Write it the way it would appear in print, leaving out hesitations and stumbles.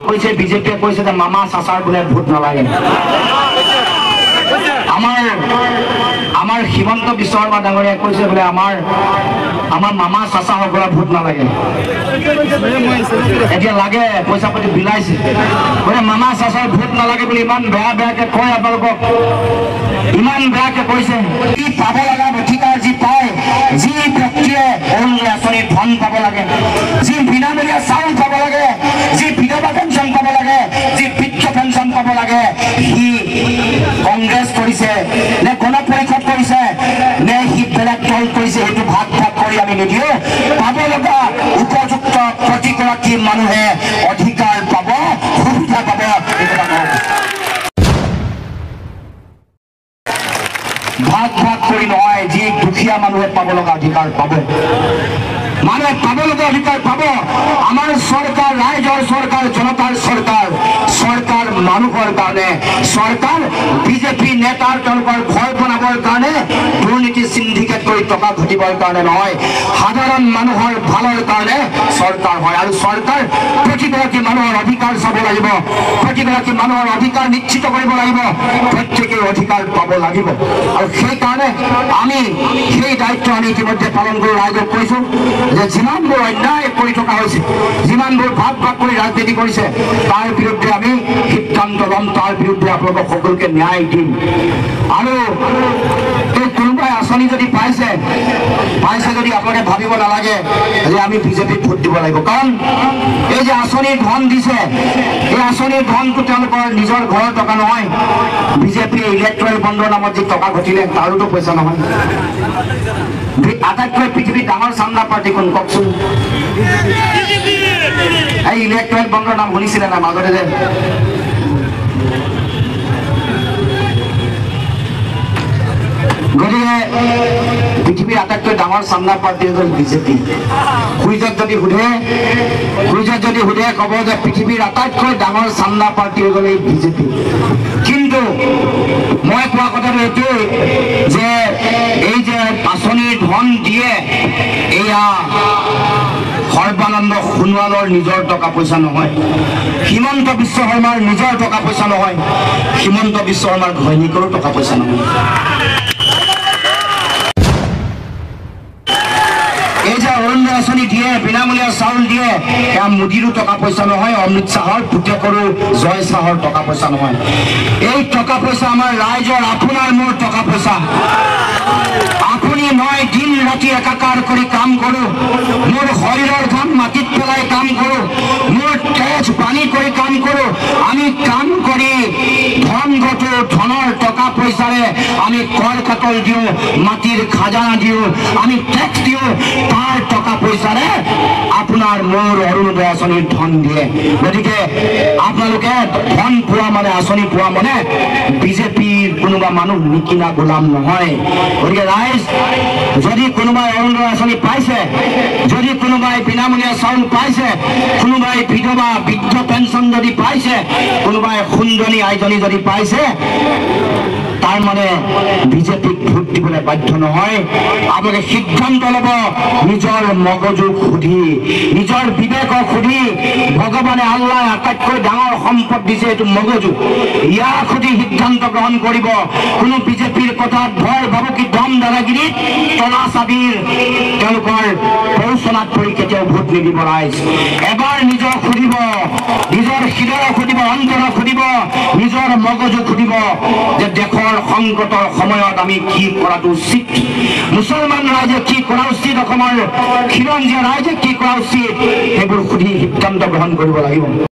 কৈছে বিজেপিয়ে কৈছে যে মামা চাচাৰ বোলে ভোট নালাগে। আমাৰ হিমন্ত বিশ্ব শৰ্মা ডাঙৰীয়াই কৈছে বোলে আমাৰ মামা চাচা সকলৰ ভোট নালাগে। এতিয়া লাগে পইচা পাতি বিলাইছে বোলে মামা চাচাৰ ভোট নালাগে বুলি ইমান বেয়াকে কয়। আপোনালোকক ইমান বেয়াকে কৈছে। কি পাব লগা অধিকাৰ যি পায়, যি ব্যক্তিয়ে অৰুণোদয় আঁচনিৰ ধন পাব লাগে, যি বিনামূলীয়া চাউল পাব লাগে, যি বিধৱা পেঞ্চন পাব লাগে, যি বৃদ্ধ পেঞ্চন পাব লাগে, সি কংগ্ৰেছ কৰিছে নে গণ পৰিষদ কৰিছে নে সি বেলেগ দল কৰিছে, সেইটো ভাগ কৰি আমি নিদিওঁ। পাব লগা উপযুক্ত প্ৰতিগৰাকী মানুহে অধিকাৰ পাব, সুবিধা পাব। ভাগ কৰি নহয়, যি দুখীয়া মানুহে পাব লগা অধিকাৰ পাব, মানুহে পাব লগা অধিকাৰ পাব। আমাৰ চৰকাৰ ৰাইজৰ চৰকাৰ, জনতাৰ চৰকাৰ, চৰকাৰ মানুহৰ কাৰণে, চৰকাৰ বিজেপি নেতাৰ তেওঁলোকৰ ঘৰ বনাবৰ কাৰণে, দুৰ্নীতি সিন্ডিকেট কৰি টকা ঘটিবৰ কাৰণে নহয়, সাধাৰণ মানুহৰ ভালৰ কাৰণে চৰকাৰ হয়। আৰু চৰকাৰ প্ৰতিগৰাকী মানুহৰ অধিকাৰ চাব লাগিব, প্ৰতিগৰাকী মানুহৰ অধিকাৰ নিশ্চিত কৰিব লাগিব, প্ৰত্যেকেই অধিকাৰ পাব লাগিব। আৰু সেইকাৰণে আমি সেই দায়িত্ব আমি ইতিমধ্যে পালন কৰি ৰাইজক কৈছো যে যিমানবোৰ অন্যায় কৰি থকা হৈছে, যিমানবোৰ ভাগ কৰি ৰাজনীতি কৰিছে, তাৰ বিৰুদ্ধে আমি সিদ্ধান্ত ল'ম, তাৰ বিৰুদ্ধে আপোনালোকক সকলোকে ন্যায় দিম। আৰু এই কোনোবাই আঁচনি যদি পাইছে যদি আপোনালোকে ভাবিব নালাগে যে আমি বিজেপিক ভোট দিব লাগিব। কাৰণ এই যে আঁচনিৰ ধন দিছে, এই আঁচনিৰ ধনটো তেওঁলোকৰ নিজৰ ঘৰৰ টকা নহয়, বিজেপিয়ে ইলেক্ট্ৰেল বণ্ডৰ নামত যি টকা ঘটিলে তাৰোতো পইচা নহয়। আটাইতকৈ পৃথিৱীৰ ডাঙৰ চান্দা পাৰ্টি কোন কওকচোন? এই ইলেক্ট্ৰেল বণ্ডৰ নাম শুনিছিলে না মাজতে যে? গতিকে পৃথিৱীৰ আটাইতকৈ ডাঙৰ চান্দা পাৰ্টি হ'ল বিজেপি। কুইজত যদি সোধে ক'ব যে পৃথিৱীৰ আটাইতকৈ ডাঙৰ চান্দা পাৰ্টি হৈ গ'ল এই বিজেপি। কিন্তু মই কোৱা কথাটো এইটোৱেই যে এই যে আঁচনিৰ ধন দিয়ে, এয়া সৰ্বানন্দ সোণোৱালৰ নিজৰ টকা পইচা নহয়, হিমন্ত বিশ্ব শৰ্মাৰ নিজৰ টকা পইচা নহয়, হিমন্ত বিশ্ব শৰ্মাৰ ঘৈণীকৰো টকা পইচা নহয়। এই যে অৰুণোদয় আঁচনি দিয়ে, বিনামূলীয়া চাউল দিয়ে, এয়া মোদীৰো টকা পইচা নহয়, অমিত শ্বাহৰ পুতেকৰো জয় শ্বাহৰ টকা পইচা নহয়। এই টকা পইচা আমাৰ ৰাইজৰ, আপোনাৰ মোৰ টকা পইচা। আপুনি মই দিন ৰাতি একাকাৰ কৰি কাম কৰোঁ, মোৰ শৰীৰৰ ঘাম মাটিত পেলাই কাম কৰোঁ, মোৰ তেজ পানী কৰি কাম কৰোঁ। আমি কাম কৰি ধন ঘটো, ধনৰ টকা পইচাৰে আমি কৰ কাটল দিওঁ, মাটিৰ খাজানা দিওঁ, আমি টেক্স দিওঁ, তাৰ টকা পইচাৰে আপোনাৰ মোৰ অৰুণোদয় আঁচনিৰ ধন দিয়ে। গতিকে আপোনালোকে ধন পোৱা মানে, আঁচনি পোৱা মানে বিজেপিৰ কোনোবা মানুহ নিকিনা গোলাম নহয়। গতিকে ৰাইজ, যদি কোনোবাই অৰুণোদয় আঁচনি পাইছে, যদি কোনোবাই বিনামূলীয়া চাউল পাইছে, কোনোবাই বিধৱা বৃদ্ধ পেঞ্চন যদি পাইছে, কোনোবাই সুন্দৰী আইজনী যদি পাইছে, তাৰ মানে বিজেপিক ভোট দিবলৈ বাধ্য নহয়। আপোনালোকে সিদ্ধান্ত ল'ব নিজৰ মগজুক সুধি, নিজৰ বিবেকক সুধি। ভগৱানে আল্লাহ আটাইতকৈ ডাঙৰ সম্পদ দিছে এইটো মগজু, ইয়াক সুধি সিদ্ধান্ত গ্ৰহণ কৰিব। কোনো বিজেপিৰ কথাত ভয় ভাবুকি দম দাদাগিৰিত তলা চাবিৰ তেওঁলোকৰ প্ৰৰোচনাত পৰি কেতিয়াও ভোট নিদিব। ৰাইজ এবাৰ নিজক সুধিব, নিজৰ হৃদয়ক সুধিব, অন্তৰক সুধিব, নিজৰ মগজুক সুধিব যে দেশৰ সংকটৰ সময়ত আমি কি কৰাটো উচিত, মুছলমান ৰাইজে কি কৰা উচিত, অসমৰ খিলঞ্জীয়া ৰাইজে কি কৰা উচিত, সেইবোৰ সুধি সিদ্ধান্ত গ্ৰহণ কৰিব লাগিব।